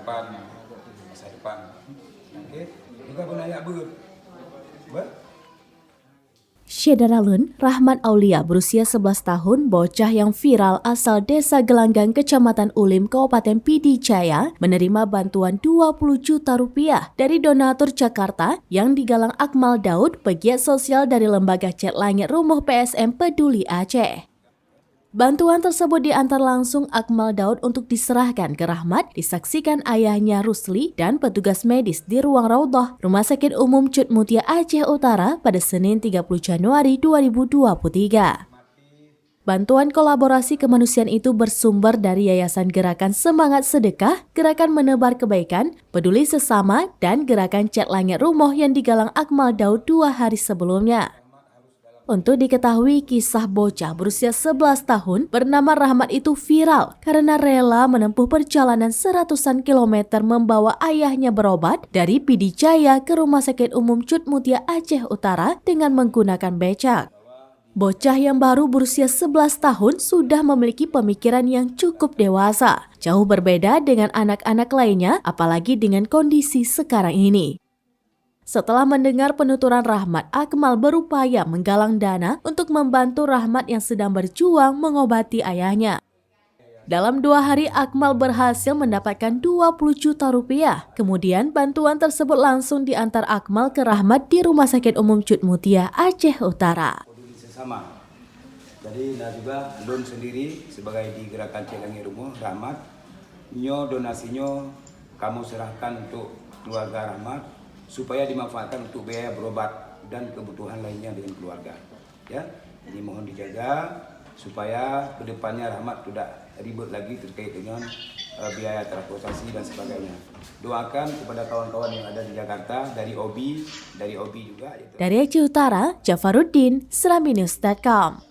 masa depan. Oke, juga benaya ber. Syederalun Rahmat Aulia berusia 11 tahun, bocah yang viral asal Desa Gelanggang, Kecamatan Ulim, Kabupaten Pidijaya, menerima bantuan 20 juta rupiah dari donatur Jakarta yang digalang Akmal Daud, pegiat sosial dari Lembaga Cat Langit Rumuh PSM Peduli Aceh. Bantuan tersebut diantar langsung Akmal Daud untuk diserahkan ke Rahmat, disaksikan ayahnya Rusli dan petugas medis di ruang Raudhah Rumah Sakit Umum Cut Mutia Aceh Utara pada Senin 30 Januari 2023. Bantuan kolaborasi kemanusiaan itu bersumber dari Yayasan Gerakan Semangat Sedekah, Gerakan Menebar Kebaikan, Peduli Sesama, dan Gerakan Cat Langit Rumuh yang digalang Akmal Daud 2 hari sebelumnya. Untuk diketahui, kisah bocah berusia 11 tahun bernama Rahmat itu viral karena rela menempuh perjalanan seratusan kilometer membawa ayahnya berobat dari Pidijaya ke Rumah Sakit Umum Cut Mutia Aceh Utara dengan menggunakan becak. Bocah yang baru berusia 11 tahun sudah memiliki pemikiran yang cukup dewasa, jauh berbeda dengan anak-anak lainnya, apalagi dengan kondisi sekarang ini. Setelah mendengar penuturan Rahmat, Akmal berupaya menggalang dana untuk membantu Rahmat yang sedang berjuang mengobati ayahnya. Dalam 2 hari, Akmal berhasil mendapatkan 20 juta rupiah. Kemudian bantuan tersebut langsung diantar Akmal ke Rahmat di Rumah Sakit Umum Cut Mutia Aceh Utara. Sesama. Jadi juga Lun sendiri sebagai di Gerakan Cat Langit Rumuh Rahmat, donasinya kamu serahkan untuk keluarga Rahmat supaya dimanfaatkan untuk biaya berobat dan kebutuhan lainnya dengan keluarga. Ya, ini mohon dijaga supaya kedepannya Rahmat tidak ribet lagi terkait dengan biaya transportasi dan sebagainya. Doakan kepada kawan-kawan yang ada di Jakarta dari OBI juga. Dari Aceh Utara, Jafaruddin, Seraminews.com.